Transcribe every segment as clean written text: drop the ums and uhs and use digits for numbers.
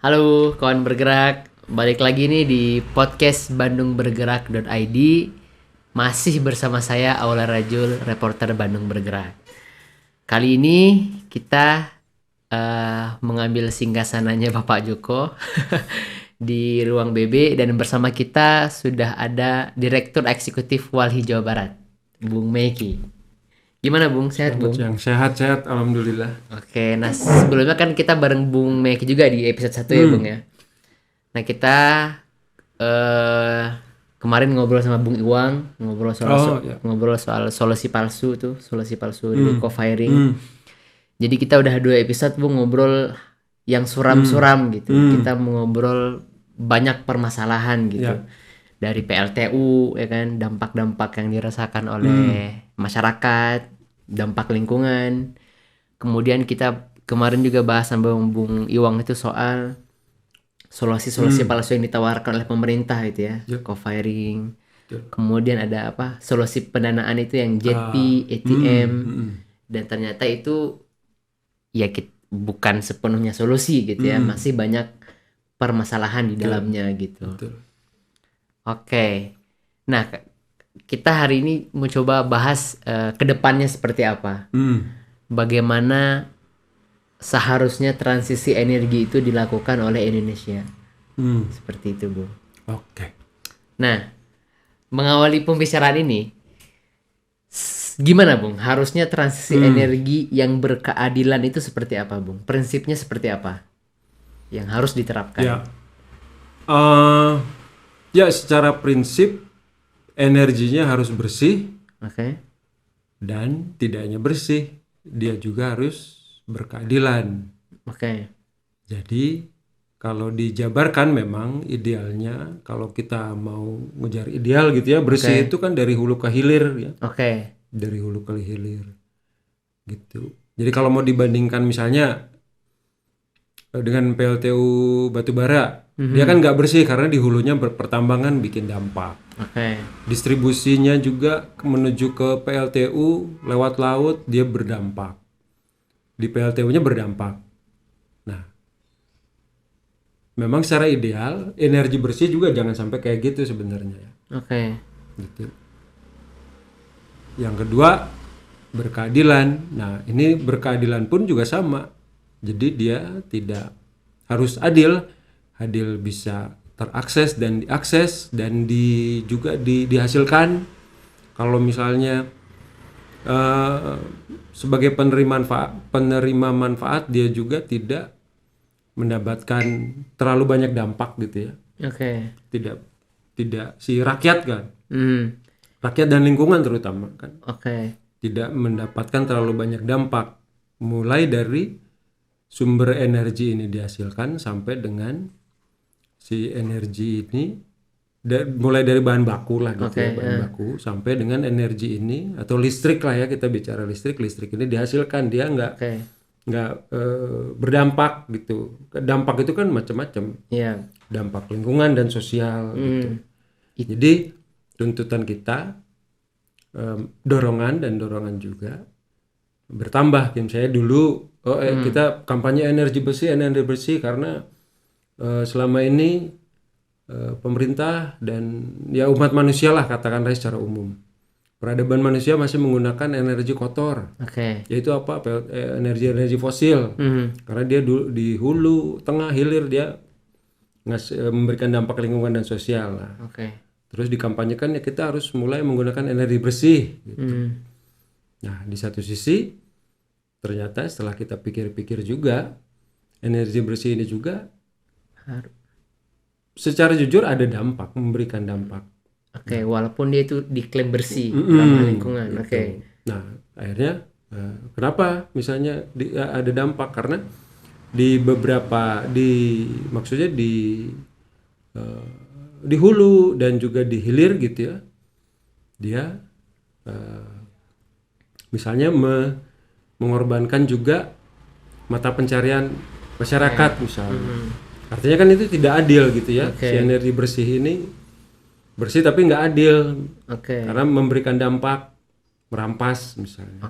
Halo kawan bergerak, balik lagi nih di podcast bandungbergerak.id. Masih bersama saya Aula Rajul, reporter Bandung Bergerak. Kali ini kita mengambil singgasananya Bapak Joko di ruang BB, dan bersama kita sudah ada Direktur Eksekutif Walhi Jawa Barat, Bung Meki. Gimana Bung, sehat Bung? Yang sehat-sehat, alhamdulillah. Oke, nah sebelumnya kan kita bareng Bung Meki juga di episode 1 ya Bung ya. Nah kita kemarin ngobrol sama Bung Iwang, ngobrol soal solusi palsu dari co-firing. Jadi kita udah 2 episode Bung ngobrol yang suram-suram gitu. Kita ngobrol banyak permasalahan gitu. Dari PLTU ya kan, dampak-dampak yang dirasakan oleh masyarakat, dampak lingkungan. Kemudian kita kemarin juga bahas sama Bung Iwang itu soal solusi palsu yang ditawarkan oleh pemerintah itu ya, co-firing. Kemudian ada apa? Solusi pendanaan itu yang JP, ATM. Dan ternyata itu ya bukan sepenuhnya solusi gitu ya, masih banyak permasalahan di dalamnya gitu. Oke. Nah, kita hari ini mau coba bahas ke depannya seperti apa. Bagaimana seharusnya transisi energi itu dilakukan oleh Indonesia. Seperti itu, Bu. Oke. Nah, mengawali pembicaraan ini, gimana, Bung? Harusnya transisi energi yang berkeadilan itu seperti apa, Bung? Prinsipnya seperti apa yang harus diterapkan? Ya, secara prinsip energinya harus bersih. Oke. Dan tidak hanya bersih, dia juga harus berkeadilan. Oke. Jadi kalau dijabarkan memang idealnya kalau kita mau ngejar ideal gitu ya, bersih itu kan dari hulu ke hilir ya. Oke. Dari hulu ke hilir gitu. Jadi kalau mau dibandingkan misalnya dengan PLTU batubara, dia kan nggak bersih karena di hulunya pertambangan bikin dampak. Oke. Distribusinya juga menuju ke PLTU lewat laut dia berdampak. Di PLTU-nya berdampak. Nah, memang secara ideal energi bersih juga jangan sampai kayak gitu sebenarnya. Oke. Gitu. Yang kedua, berkeadilan. Nah, ini berkeadilan pun juga sama. Jadi dia tidak harus adil. Adil bisa terakses dan diakses dan juga dihasilkan. Kalau misalnya sebagai penerima manfaat dia juga tidak mendapatkan terlalu banyak dampak gitu ya. Oke. Tidak si rakyat kan. Rakyat dan lingkungan terutama kan. Oke. Tidak mendapatkan terlalu banyak dampak, mulai dari sumber energi ini dihasilkan sampai dengan si energi ini mulai dari bahan baku lah gitu ya, bahan baku sampai dengan energi ini atau listrik lah ya, kita bicara listrik ini dihasilkan, dia nggak berdampak gitu. Dampak itu kan macam-macam, dampak lingkungan dan sosial gitu. Jadi tuntutan kita, dorongan juga bertambah. Misalnya dulu kita kampanye energi bersih karena selama ini pemerintah dan ya umat manusia lah katakanlah secara umum, peradaban manusia masih menggunakan energi kotor, yaitu apa, energi fosil, karena dia di hulu, tengah, hilir dia memberikan dampak lingkungan dan sosial lah. Terus dikampanyekan ya kita harus mulai menggunakan energi bersih gitu. Nah, di satu sisi ternyata setelah kita pikir-pikir juga, energi bersih ini juga secara jujur ada dampak, memberikan dampak. Walaupun dia itu diklaim bersih, ramah lingkungan. Gitu. Nah, akhirnya kenapa misalnya ada dampak? Karena di beberapa maksudnya di hulu dan juga di hilir gitu ya, dia misalnya mengorbankan juga mata pencarian masyarakat misalnya. Artinya kan itu tidak adil gitu ya. Si energi bersih ini bersih tapi nggak adil, karena memberikan dampak merampas misalnya.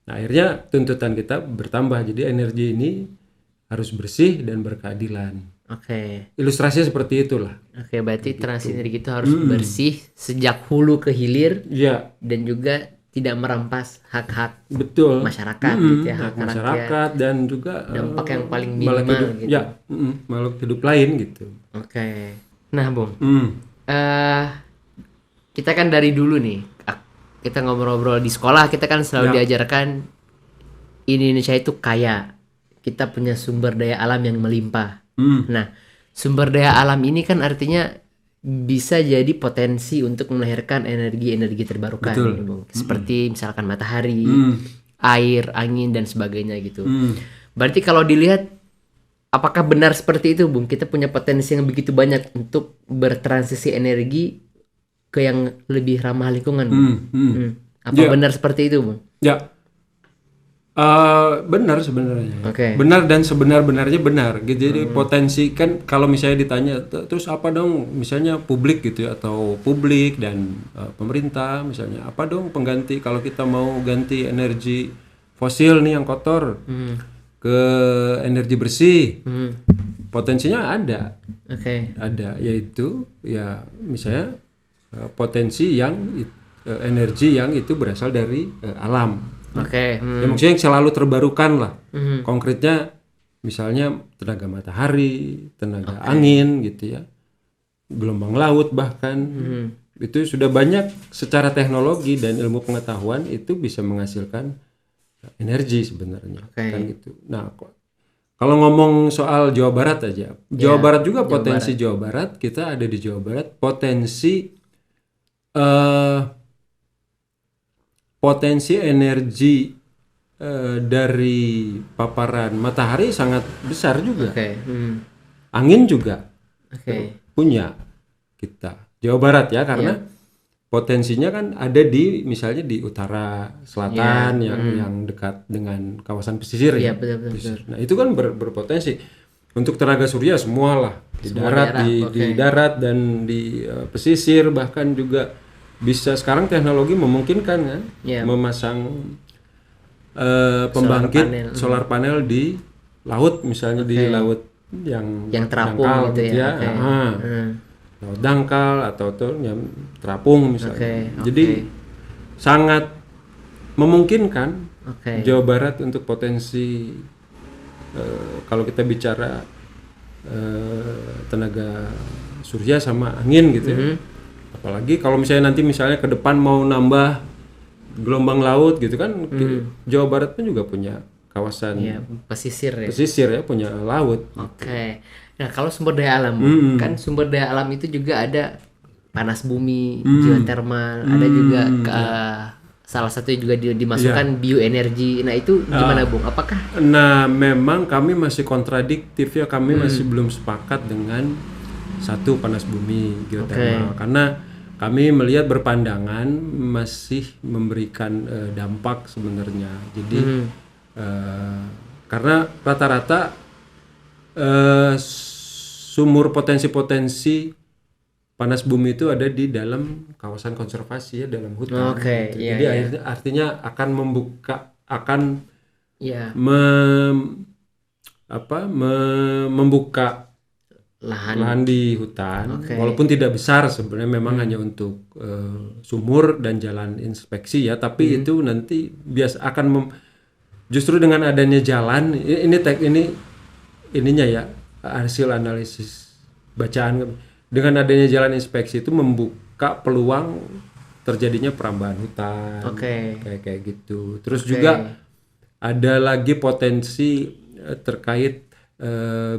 Nah, akhirnya tuntutan kita bertambah, jadi energi ini harus bersih dan berkeadilan. Oke. Ilustrasinya seperti itulah. Oke, berarti transinergi itu harus bersih sejak hulu ke hilir. Iya. Dan juga tidak merampas hak-hak betul masyarakat gitu ya, hak masyarakat dan juga dampak yang paling minimal hidup, gitu. Ya, makhluk hidup lain gitu. Oke. Nah, Bung. Kita kan dari dulu nih, kita ngobrol-ngobrol di sekolah, kita kan selalu diajarkan Indonesia itu kaya. Kita punya sumber daya alam yang melimpah. Nah, sumber daya alam ini kan artinya bisa jadi potensi untuk melahirkan energi-energi terbarukan, gitu, Bung. Seperti misalkan matahari, air, angin dan sebagainya gitu. Berarti kalau dilihat, apakah benar seperti itu, Bung? Kita punya potensi yang begitu banyak untuk bertransisi energi ke yang lebih ramah lingkungan, Bung. Apa benar seperti itu, Bung? Ya. Benar sebenarnya. Okay. Benar dan sebenar-benarnya benar. Jadi potensi kan kalau misalnya ditanya terus apa dong misalnya publik gitu ya, atau publik dan pemerintah misalnya apa dong pengganti kalau kita mau ganti energi fosil nih yang kotor ke energi bersih. Potensinya ada. Ada, yaitu ya misalnya potensi yang energi yang itu berasal dari alam. Ya, maksudnya yang selalu terbarukan lah. Konkretnya misalnya tenaga matahari, tenaga angin gitu ya, gelombang laut bahkan itu sudah banyak secara teknologi dan ilmu pengetahuan itu bisa menghasilkan energi sebenarnya kan gitu. Nah, kalau ngomong soal Jawa Barat aja, Jawa Barat juga potensi Jawa Barat, kita ada di Jawa Barat potensi potensi energi dari paparan matahari sangat besar juga. Angin juga punya kita Jawa Barat ya, karena potensinya kan ada di misalnya di utara selatan yang dekat dengan kawasan pesisir ya. Betul. Nah itu kan berpotensi untuk tenaga surya semua lah di darat, di darat dan di pesisir, bahkan juga bisa sekarang teknologi memungkinkan kan memasang pembangkit solar panel di laut misalnya, di laut yang terapung dangkal, gitu ya. Laut dangkal atau yang terapung misalnya. Jadi sangat memungkinkan Jawa Barat untuk potensi kalau kita bicara tenaga surya sama angin gitu ya. Apalagi kalau misalnya nanti misalnya ke depan mau nambah gelombang laut gitu kan, Jawa Barat pun juga punya kawasan pesisir ya, punya laut. Nah kalau sumber daya alam, kan sumber daya alam itu juga ada panas bumi, geotermal, ada juga salah satu juga dimasukkan bioenergi. Nah itu gimana Bung? Apakah? Nah memang kami masih kontradiktif ya, kami masih belum sepakat dengan satu panas bumi geotermal karena kami melihat berpandangan masih memberikan dampak sebenarnya. Jadi karena rata-rata sumur potensi-potensi panas bumi itu ada di dalam kawasan konservasi ya, dalam hutan. Gitu. Jadi artinya akan membuka lahan di hutan, walaupun tidak besar sebenarnya, memang hanya untuk sumur dan jalan inspeksi ya, tapi itu nanti akan justru dengan adanya jalan ininya ya, hasil analisis bacaan, dengan adanya jalan inspeksi itu membuka peluang terjadinya perambahan hutan, kayak gitu. Terus juga ada lagi potensi terkait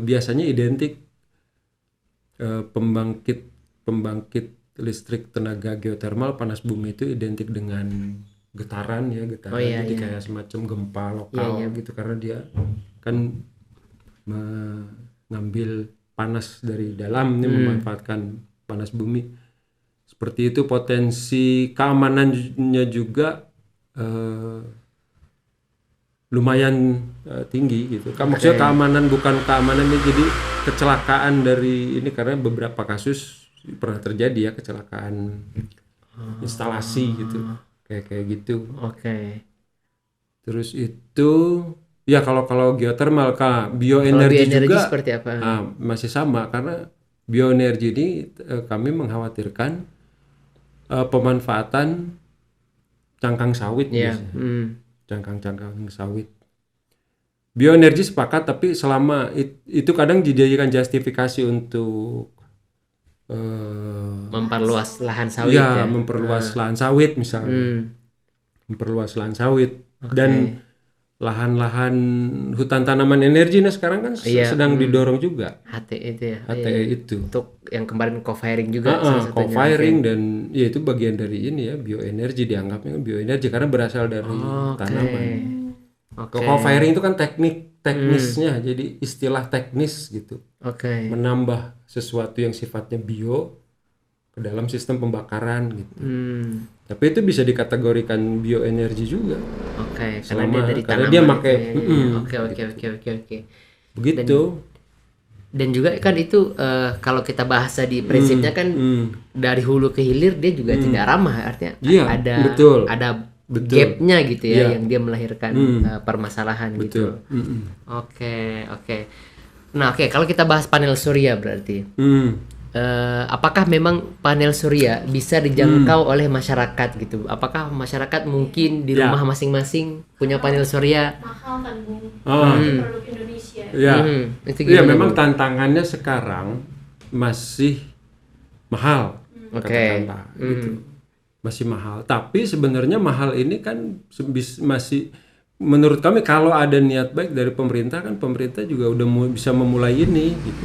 biasanya identik pembangkit listrik tenaga geotermal panas bumi itu identik dengan getaran ya, jadi kayak semacam gempa lokal gitu, karena dia kan mengambil panas dari dalam, ini memanfaatkan panas bumi. Seperti itu. Potensi keamanannya juga lumayan tinggi gitu. Maksudnya keamanan, bukan keamanannya jadi kecelakaan dari ini, karena beberapa kasus pernah terjadi ya kecelakaan instalasi gitu, kayak gitu. Terus itu Ya kalau geothermal, bioenergi juga seperti apa? Masih sama, karena bioenergi ini kami mengkhawatirkan pemanfaatan cangkang sawit biasanya. Cangkang sawit. Bioenergi sepakat, tapi selama itu kadang dijadikan justifikasi untuk memperluas lahan sawit ya. Memperluas lahan sawit misalnya. Memperluas lahan sawit. Dan lahan-lahan hutan tanaman energi sekarang kan sedang didorong juga. HTE itu ya. HTE itu. Untuk yang kemarin co-firing juga co-firing dan ya itu bagian dari ini ya, bioenergi, dianggapnya bioenergi karena berasal dari tanaman. Co-firing itu kan teknisnya, jadi istilah teknis gitu. Menambah sesuatu yang sifatnya bio ke dalam sistem pembakaran gitu. Tapi itu bisa dikategorikan bioenergi juga. Karena dia pakai. Oke. Begitu. Dan juga kan itu kalau kita bahasa di prinsipnya kan dari hulu ke hilir dia juga tidak ramah, artinya ada gapnya gitu ya, yang dia melahirkan permasalahan gitu. Oke. Nah kalau kita bahas panel surya berarti. Apakah memang panel surya bisa dijangkau oleh masyarakat gitu? Apakah masyarakat mungkin di rumah masing-masing punya panel surya? Mahal kan Bung, produk Indonesia. Itu gimana, memang tantangannya sekarang masih mahal. Gitu. Masih mahal. Tapi sebenarnya mahal ini kan masih, menurut kami kalau ada niat baik dari pemerintah, kan pemerintah juga udah bisa memulai ini gitu.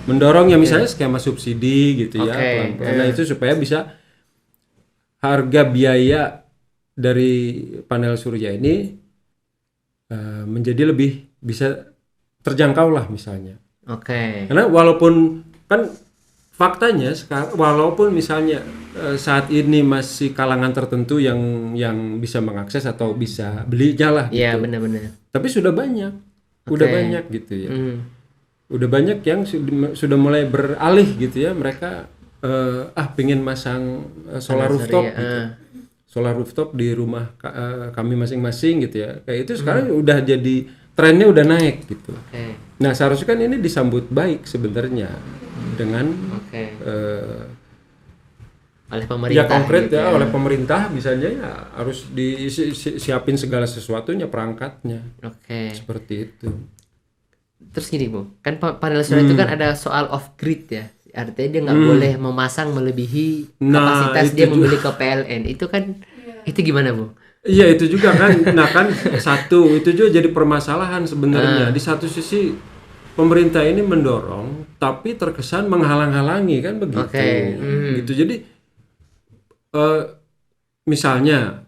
Mendorong ya misalnya skema subsidi gitu ya, pelan-pelan. Nah itu supaya bisa harga biaya dari panel surya ini menjadi lebih bisa terjangkau lah misalnya. Karena walaupun kan faktanya sekarang, walaupun misalnya saat ini masih kalangan tertentu yang bisa mengakses atau bisa belinya lah gitu. Iya, benar-benar. Tapi sudah banyak gitu ya. Udah banyak yang sudah mulai beralih gitu ya, mereka pengen masang solar rooftop gitu. Solar rooftop di rumah kami masing-masing gitu ya. Kayak itu sekarang udah jadi trennya, udah naik gitu. Nah, seharusnya kan ini disambut baik sebenarnya dengan oleh pemerintah. Ya konkret gitu, oleh pemerintah misalnya ya harus disiapin segala sesuatunya, perangkatnya. Seperti itu. Terus gini Bu, kan panel surya itu kan ada soal off grid ya. Artinya dia nggak boleh memasang melebihi kapasitas dia membeli ke PLN. Itu kan itu gimana Bu? Iya itu juga kan. Nah kan satu itu juga jadi permasalahan sebenarnya. Di satu sisi pemerintah ini mendorong, tapi terkesan menghalang-halangi kan begitu. Gitu. Jadi misalnya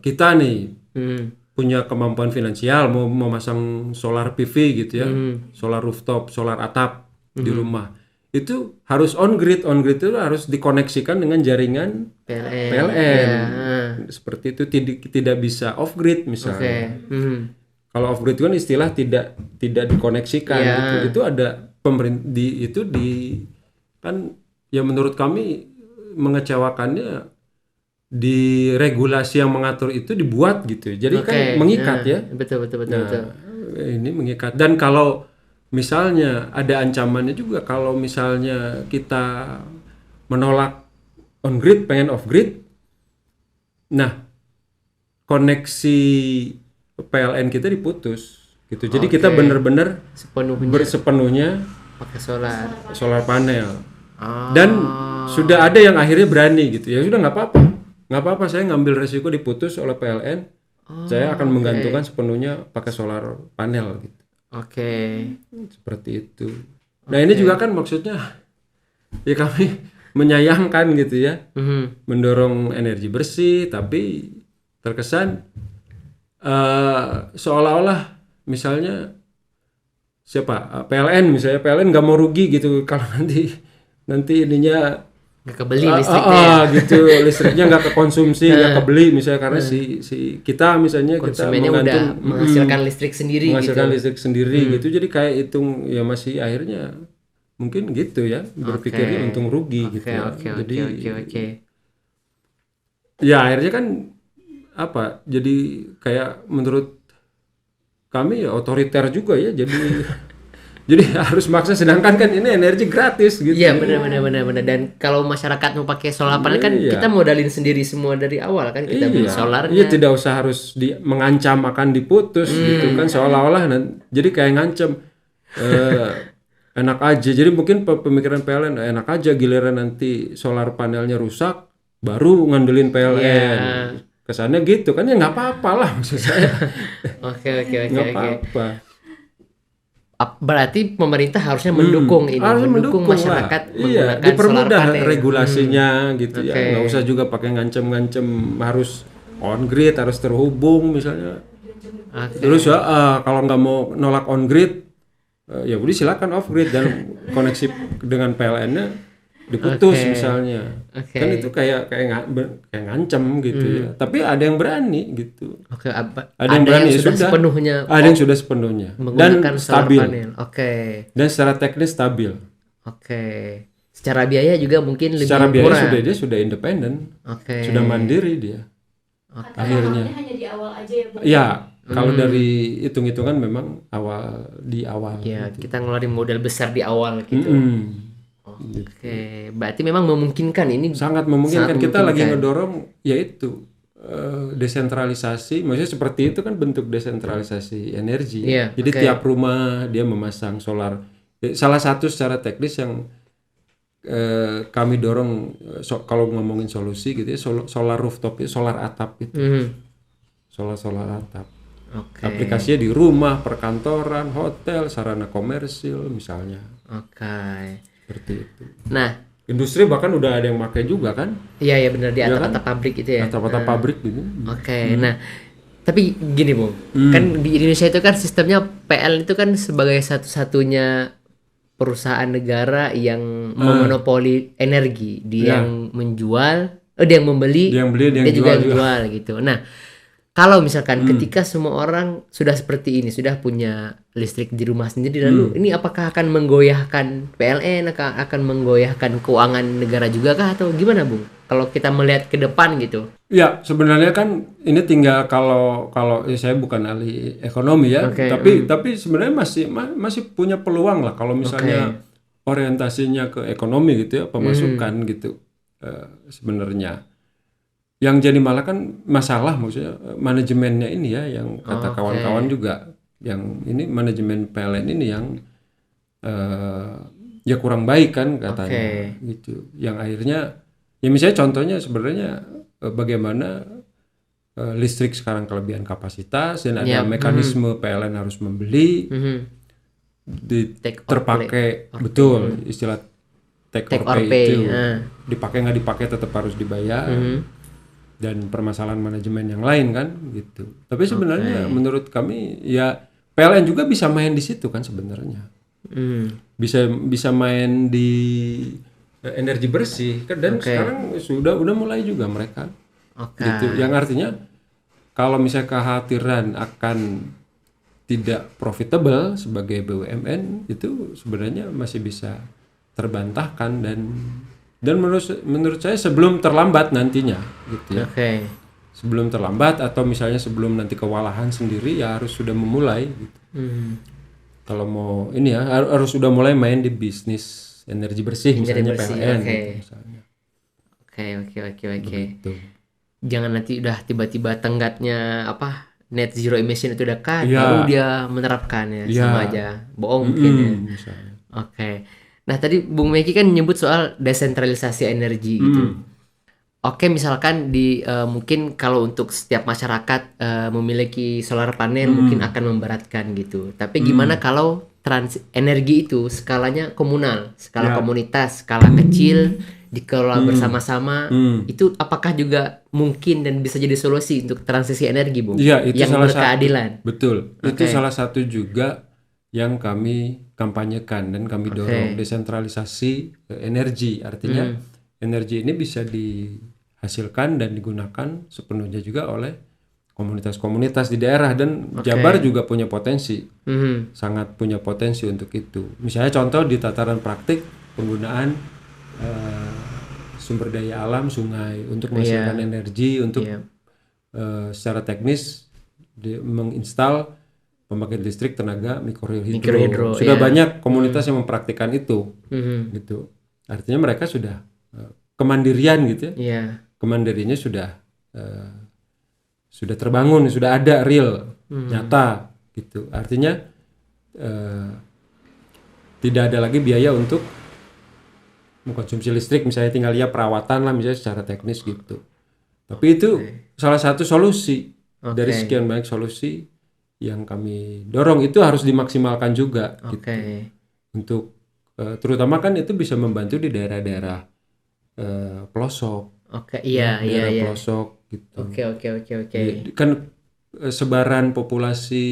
kita nih punya kemampuan finansial mau memasang solar PV gitu ya, solar rooftop, solar atap di rumah. Itu harus on grid itu harus dikoneksikan dengan jaringan PLN. Seperti itu, tidak bisa off grid misalnya. Kalau off grid kan istilah tidak dikoneksikan gitu. Itu ada pemerintah kan ya menurut kami mengecewakannya, di regulasi yang mengatur itu dibuat gitu. Jadi kan mengikat ya. Betul. Ini mengikat. Dan kalau misalnya ada ancamannya juga, kalau misalnya kita menolak on grid, pengen off grid. Nah, koneksi PLN kita diputus gitu. Jadi kita benar-benar sepenuhnya pakai solar panel. Dan sudah ada yang akhirnya berani gitu. Ya sudah nggak apa-apa saya ngambil resiko diputus oleh PLN. Saya akan menggantungkan sepenuhnya pakai solar panel gitu. Seperti itu. Nah ini juga kan maksudnya ya kami menyayangkan gitu ya, mendorong energi bersih, tapi terkesan seolah-olah misalnya PLN nggak mau rugi gitu kalau nanti ininya nggak kebeli listriknya gitu, listriknya nggak kekonsumsi, nggak kebeli misalnya karena si kita misalnya konsumennya udah menghasilkan listrik sendiri gitu. Jadi kayak hitung ya masih akhirnya mungkin gitu ya, berpikirnya untung rugi gitu ya. Jadi ya akhirnya kan jadi kayak menurut kami otoriter juga ya, jadi harus maksa, sedangkan kan ini energi gratis gitu. Iya benar. Dan kalau masyarakat mau pakai solar panel kan kita modalin sendiri semua dari awal kan, kita beli solarnya. Iya, tidak usah harus mengancam akan diputus gitu kan, seolah-olah jadi kayak ngancam enak aja. Jadi mungkin pemikiran PLN enak aja, giliran nanti solar panelnya rusak baru ngandelin PLN. Kesannya gitu kan, ya nggak apa-apa lah maksud saya. Oke. Nggak apa-apa. Berarti pemerintah harusnya mendukung ini, mendukung masyarakat menggunakan dipermudah solar panel. Regulasinya gitu ya, nggak usah juga pakai ngancem harus on grid, harus terhubung misalnya. Terus ya kalau nggak mau nolak on grid, ya udah silakan off grid dan koneksi dengan PLN-nya diputus misalnya. Kan itu kayak ngancem gitu ya. Tapi ada yang berani gitu. Ada yang berani yang sudah sepenuhnya. Ada yang sudah sepenuhnya dan stabil. Dan secara teknis stabil. Secara biaya juga mungkin lebih secara murah. biaya dia sudah independen. Sudah mandiri dia. Akhirnya. Hanya di awal aja ya, Bung. Ya, kalau dari hitung-hitungan memang di awal. Ya, gitu. Kita ngeluarin modal besar di awal gitu. Berarti memang memungkinkan ini. Sangat memungkinkan. Kita lagi ngedorong yaitu desentralisasi. Maksudnya seperti itu kan bentuk desentralisasi energi. Jadi tiap rumah dia memasang solar. Salah satu secara teknis yang kami dorong kalau ngomongin solusi gitu ya, solar rooftop itu, solar atap itu. Solar atap. Aplikasinya di rumah, perkantoran, hotel, sarana komersil misalnya. Seperti itu. Nah, industri bahkan udah ada yang pakai juga kan? Iya benar, di atap-atap pabrik itu ya. Atap-atap pabrik gitu. Nah, tapi gini Bung, kan di Indonesia itu kan sistemnya PL itu kan sebagai satu-satunya perusahaan negara yang memonopoli energi, dia yang menjual, dia yang membeli, dia juga yang jual gitu. Nah, kalau misalkan ketika semua orang sudah seperti ini, sudah punya listrik di rumah sendiri, lalu ini apakah akan menggoyahkan PLN, akan menggoyahkan keuangan negara juga kah, atau gimana Bung? Kalau kita melihat ke depan gitu. Ya, sebenarnya kan ini tinggal kalau saya bukan ahli ekonomi ya, tapi sebenarnya masih punya peluang lah kalau misalnya orientasinya ke ekonomi gitu ya, pemasukan gitu sebenarnya. Yang jadi malah kan masalah maksudnya manajemennya ini ya, yang kata kawan-kawan juga, yang ini manajemen PLN ini yang ya kurang baik kan katanya gitu. Yang akhirnya ya misalnya contohnya sebenarnya bagaimana listrik sekarang kelebihan kapasitas dan ada mekanisme PLN harus membeli terpakai betul istilah take or pay itu dipakai nggak dipakai tetap harus dibayar. Dan permasalahan manajemen yang lain kan gitu. Tapi sebenarnya menurut kami ya PLN juga bisa main di situ kan sebenarnya. Bisa main di energi bersih kan, dan sekarang udah mulai juga mereka. Gitu. Yang artinya kalau misalnya kekhawatiran akan tidak profitable sebagai BUMN itu sebenarnya masih bisa terbantahkan dan menurut saya sebelum terlambat nantinya gitu ya. Sebelum terlambat atau misalnya sebelum nanti kewalahan sendiri ya harus sudah memulai gitu. Kalau mau ini ya harus sudah mulai main di bisnis energi bersih misalnya PLN gitu, misalnya. Oke. Jangan nanti udah tiba-tiba tenggatnya net zero emission itu udah baru dia menerapkan ya, sama aja bohong mungkin ya. Misalnya. Nah tadi Bung Meki kan nyebut soal desentralisasi energi gitu. Misalkan mungkin kalau untuk setiap masyarakat memiliki solar panel mungkin akan memberatkan gitu. Tapi gimana kalau energi itu skalanya komunal, skala komunitas, skala kecil, dikelola bersama-sama, itu apakah juga mungkin dan bisa jadi solusi untuk transisi energi, Bung? Iya, itu yang berkeadilan. Betul. Itu salah satu juga yang kami kampanyekan dan kami dorong, desentralisasi energi. Artinya energi ini bisa dihasilkan dan digunakan sepenuhnya juga oleh komunitas-komunitas di daerah, dan Jabar juga punya potensi, sangat punya potensi untuk itu. Misalnya contoh di tataran praktik penggunaan sumber daya alam sungai untuk menghasilkan energi untuk secara teknis menginstal pembangkit listrik tenaga mikrohidro. Mikrohidro, Sudah ya. banyak komunitas yang mempraktikkan itu, gitu. Artinya mereka sudah kemandirian gitu ya. Iya. Kemandiriannya sudah terbangun, sudah ada real, nyata, gitu. Artinya tidak ada lagi biaya untuk mengkonsumsi listrik, misalnya tinggal ya perawatan lah misalnya secara teknis gitu. Tapi itu salah satu solusi dari sekian banyak solusi yang kami dorong, itu harus dimaksimalkan juga gitu. Untuk terutama kan itu bisa membantu di daerah-daerah pelosok. Daerah pelosok gitu. Kan sebaran populasi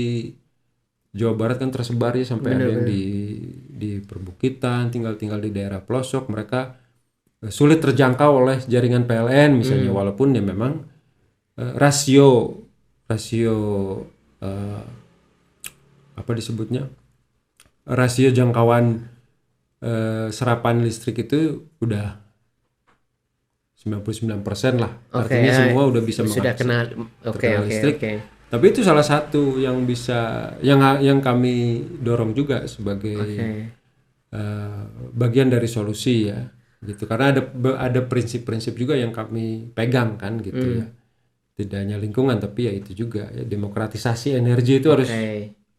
Jawa Barat kan tersebar ya, sampai ada yang di perbukitan, tinggal di daerah pelosok, mereka sulit terjangkau oleh jaringan PLN misalnya, walaupun ya memang rasio apa disebutnya, rasio jangkauan serapan listrik itu udah 99% lah. Artinya semua udah bisa mengakses listrik. Tapi itu salah satu yang bisa yang kami dorong juga sebagai bagian dari solusi ya, gitu. Karena ada prinsip-prinsip juga yang kami pegang kan gitu ya. Tidak hanya lingkungan tapi ya itu juga ya, demokratisasi energi itu harus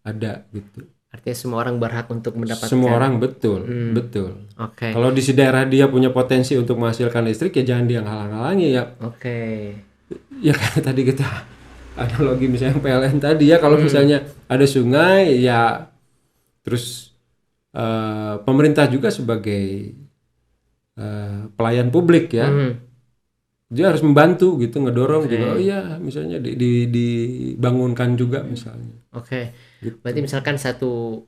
ada gitu. Artinya semua orang berhak untuk mendapatkan. Semua orang betul. Kalau di daerah dia punya potensi untuk menghasilkan listrik ya jangan dia halang-halangi ya. Ya karena tadi kita analogi misalnya PLN tadi ya, kalau misalnya ada sungai ya, terus pemerintah juga sebagai pelayan publik ya, dia harus membantu gitu, ngedorong juga. Oh iya, misalnya dibangunkan juga misalnya. Gitu. Berarti misalkan satu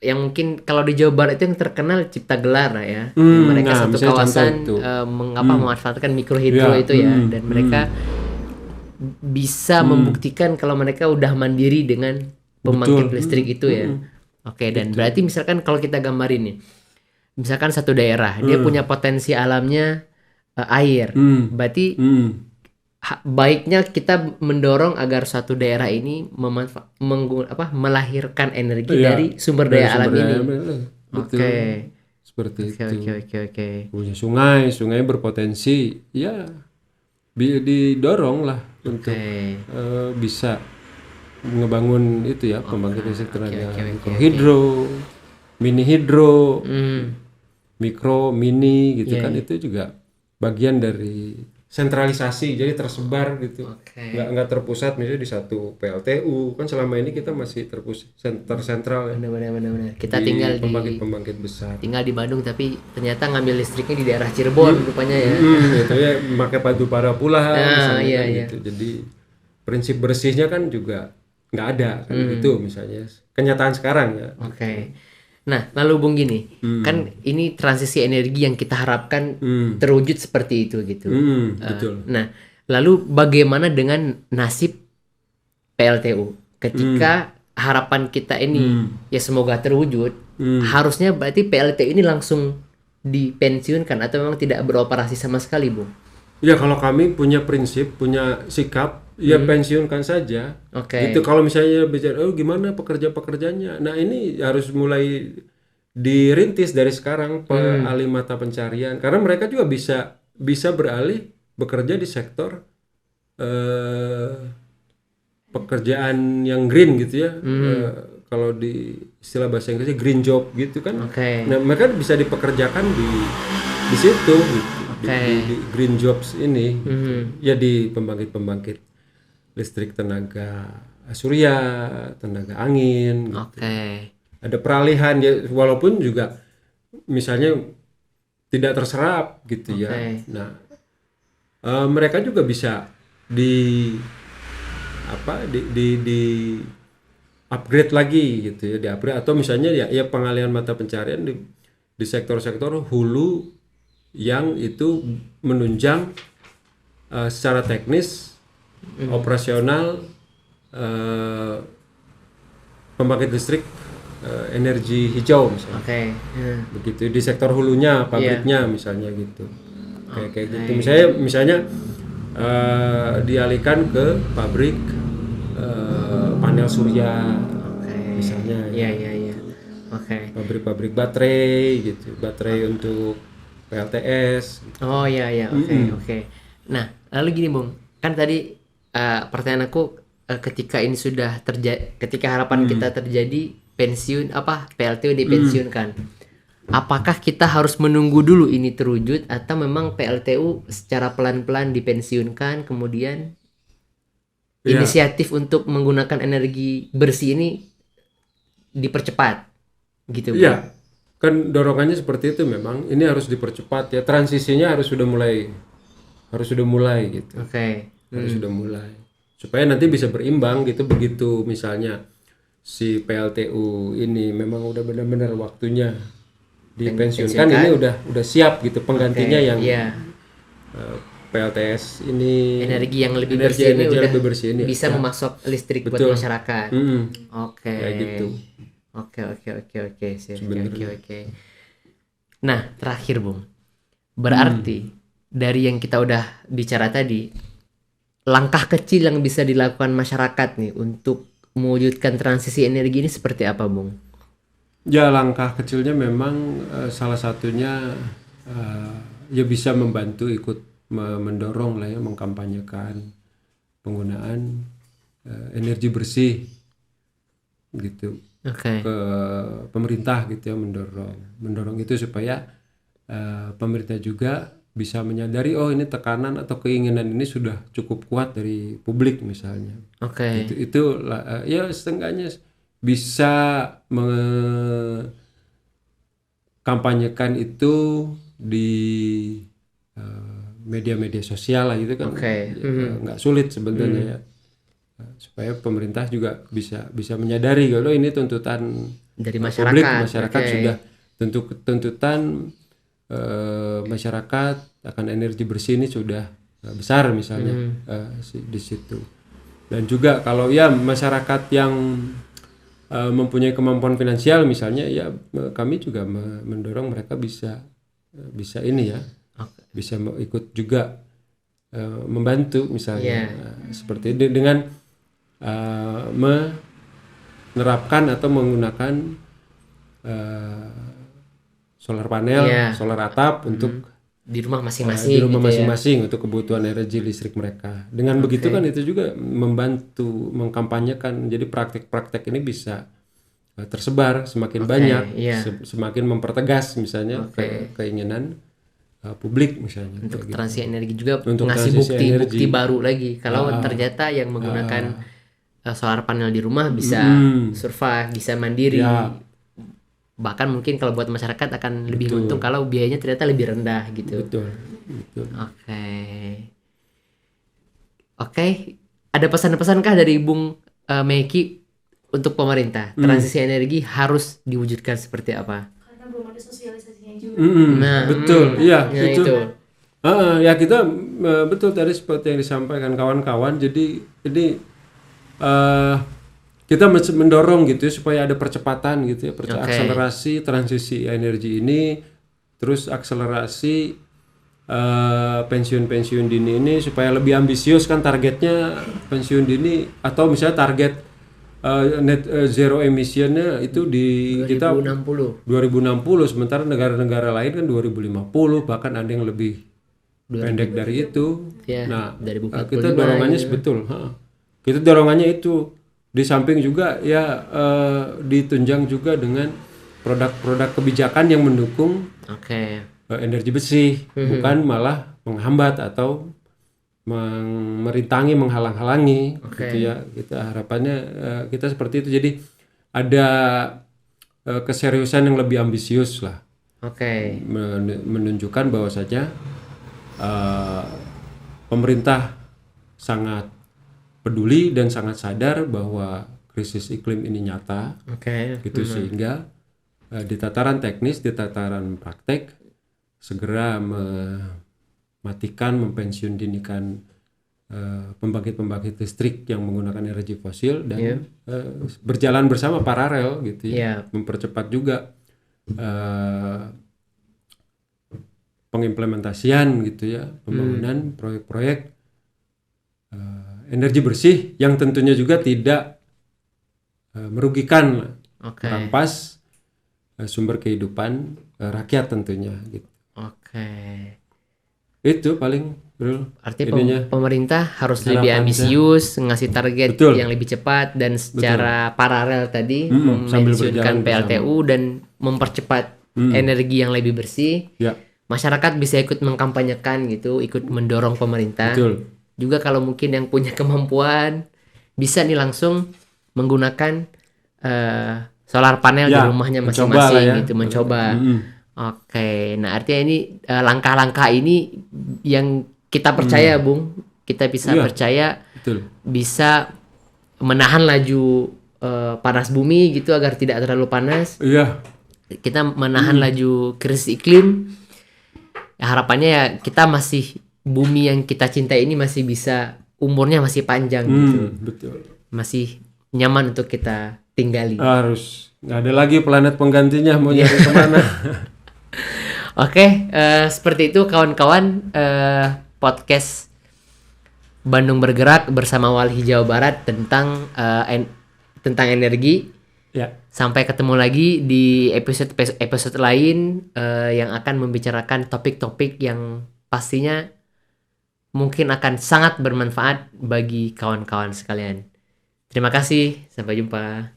yang mungkin kalau di Jawa Barat itu yang terkenal Cipta Gelar lah ya, mereka satu kawasan memanfaatkan mikrohidro itu ya, dan mereka bisa membuktikan kalau mereka udah mandiri dengan pembangkit listrik itu ya. Dan berarti misalkan kalau kita gambarin nih, misalkan satu daerah dia punya potensi alamnya air, berarti baiknya kita mendorong agar suatu daerah ini melahirkan energi dari sumber daya alam ini. Seperti itu. Punya sungai berpotensi ya, didorong lah untuk bisa ngebangun itu ya, pembangkit listrik tenaga mikrohidro, mini hidro, mikro, mini gitu kan, itu juga bagian dari sentralisasi, jadi tersebar gitu, nggak terpusat misalnya di satu PLTU kan. Selama ini kita masih tersentral ya. Benar. Kita tinggal di pembangkit besar. Tinggal di Bandung tapi ternyata ngambil listriknya di daerah Cirebon rupanya ya. Itu ya pakai batu bara pula misalnya gitu. Jadi prinsip bersihnya kan juga nggak ada kan gitu misalnya. Kenyataan sekarang ya. Nah, lalu Bung gini, kan ini transisi energi yang kita harapkan terwujud seperti itu gitu. Betul. Nah, lalu bagaimana dengan nasib PLTU ketika harapan kita ini ya semoga terwujud? Harusnya berarti PLTU ini langsung dipensiunkan atau memang tidak beroperasi sama sekali, Bung? Ya kalau kami punya prinsip, punya sikap, ya pensiunkan saja. Itu kalau misalnya bicara gimana pekerja-pekerjanya. Nah, ini harus mulai dirintis dari sekarang, alih mata pencarian, karena mereka juga bisa beralih bekerja di sektor pekerjaan yang green gitu ya. Kalau di istilah bahasa Inggrisnya green job gitu kan. Nah, mereka bisa dipekerjakan di situ gitu. Di green jobs ini ya, di pembangkit listrik tenaga surya, tenaga angin gitu. Ada peralihan ya, walaupun juga misalnya tidak terserap gitu ya. Nah, mereka juga bisa di upgrade lagi gitu ya, di upgrade, atau misalnya ya pengalihan mata pencarian di sektor-sektor hulu yang itu menunjang secara teknis, operasional pembangkit listrik energi hijau misalnya. Begitu di sektor hulunya, pabriknya misalnya gitu. Kayak gitu. Misalnya dialihkan ke pabrik panel surya Misalnya Iya. Oke. Pabrik-pabrik baterai gitu, baterai untuk PLTS. Oh iya. Oke. Nah, lalu gini Bung, kan tadi pertanyaan aku ketika ini sudah terjadi, ketika harapan kita terjadi pensiun PLTU dipensiunkan, apakah kita harus menunggu dulu ini terwujud atau memang PLTU secara pelan-pelan dipensiunkan kemudian inisiatif untuk menggunakan energi bersih ini dipercepat gitu Bung? Iya, kan dorongannya seperti itu memang. Ini harus dipercepat ya, transisinya harus sudah mulai gitu. Oke. Harus sudah mulai supaya nanti bisa berimbang gitu. Begitu misalnya si PLTU ini memang udah benar-benar waktunya dipensiunkan, ini udah siap gitu penggantinya yang PLTS ini energi yang lebih bersih ini udah lebih bersih ini bisa memasok listrik buat masyarakat. Oke. Kayak gitu. Oke. Oke. Nah, terakhir Bung. Berarti dari yang kita udah bicara tadi, langkah kecil yang bisa dilakukan masyarakat nih untuk mewujudkan transisi energi ini seperti apa, Bung? Ya, langkah kecilnya memang salah satunya ya bisa membantu ikut mendorong lah ya, mengkampanyekan penggunaan energi bersih gitu. Ke pemerintah gitu ya, mendorong itu supaya pemerintah juga bisa menyadari ini tekanan atau keinginan ini sudah cukup kuat dari publik misalnya. Itu ya setengahnya bisa mengkampanyekan itu di media-media sosial lah gitu kan. Nggak sulit sebenarnya ya. Supaya pemerintah juga bisa menyadari kalau ini tuntutan dari masyarakat sudah tuntutan masyarakat akan energi bersih ini sudah besar misalnya di situ. Dan juga kalau ya masyarakat yang mempunyai kemampuan finansial misalnya, ya kami juga mendorong mereka bisa ini ya, bisa ikut juga membantu misalnya seperti itu dengan menerapkan atau menggunakan solar panel, solar atap untuk di rumah masing-masing, untuk kebutuhan energi listrik mereka. Dengan begitu kan itu juga membantu mengkampanyekan, jadi praktek-praktek ini bisa tersebar semakin banyak, semakin mempertegas misalnya keinginan publik misalnya. Untuk transisi energi juga untuk ngasih bukti baru lagi kalau ternyata yang menggunakan solar panel di rumah bisa survive, bisa mandiri. Bahkan mungkin kalau buat masyarakat akan lebih untung kalau biayanya ternyata lebih rendah gitu. Betul. Oke. Ada pesan-pesankah dari Bung Meki untuk pemerintah? Transisi energi harus diwujudkan seperti apa? Karena belum ada sosialisasinya juga. Betul. Iya, itu. Ya kita betul tadi seperti yang disampaikan kawan-kawan. Jadi ini kita mendorong gitu supaya ada percepatan gitu ya, akselerasi transisi energi ini, terus akselerasi pensiun dini ini supaya lebih ambisius kan targetnya pensiun dini, atau misalnya target net zero emissionnya itu di 2060 sementara negara-negara lain kan 2050, bahkan ada yang lebih pendek dari itu. Nah, kita dorongannya kita dorongannya itu di samping juga ya ditunjang juga dengan produk-produk kebijakan yang mendukung energi bersih, bukan malah menghambat atau menghalang-halangi gitu ya. Kita harapannya kita seperti itu, jadi ada keseriusan yang lebih ambisius lah, menunjukkan bahwa saja pemerintah sangat peduli dan sangat sadar bahwa krisis iklim ini nyata, gitu. Sehingga di tataran teknis, di tataran praktek segera mempensiun dinikan pembangkit listrik yang menggunakan energi fosil dan berjalan bersama paralel gitu ya, mempercepat juga pengimplementasian gitu ya, pembangunan proyek-proyek energi bersih yang tentunya juga tidak merugikan, Oke. merampas sumber kehidupan rakyat tentunya gitu. Oke. Itu paling bro. Artinya pemerintah harus lebih harapannya. ambisius, ngasih target Betul. yang lebih cepat dan secara paralel tadi sambil memensiunkan berjalan PLTU dan mempercepat energi yang lebih bersih. Ya, Masyarakat bisa ikut mengkampanyekan gitu, ikut mendorong pemerintah. betul. Juga kalau mungkin yang punya kemampuan bisa nih langsung menggunakan solar panel di rumahnya masing-masing gitu, mencoba. Oke, nah artinya ini langkah-langkah ini yang kita percaya, Bung, kita bisa percaya Betul. bisa menahan laju panas bumi gitu agar tidak terlalu panas. Iya. Kita menahan laju krisis iklim. Ya, harapannya ya kita masih bumi yang kita cintai ini masih bisa umurnya masih panjang gitu, Betul. masih nyaman untuk kita tinggali. Harus nggak ada lagi planet penggantinya mau nyari kemana. Oke, seperti itu kawan-kawan, podcast Bandung Bergerak bersama Walhi Jawa Barat tentang energi. Ya. Sampai ketemu lagi di episode lain yang akan membicarakan topik-topik yang pastinya mungkin akan sangat bermanfaat bagi kawan-kawan sekalian. Terima kasih, sampai jumpa.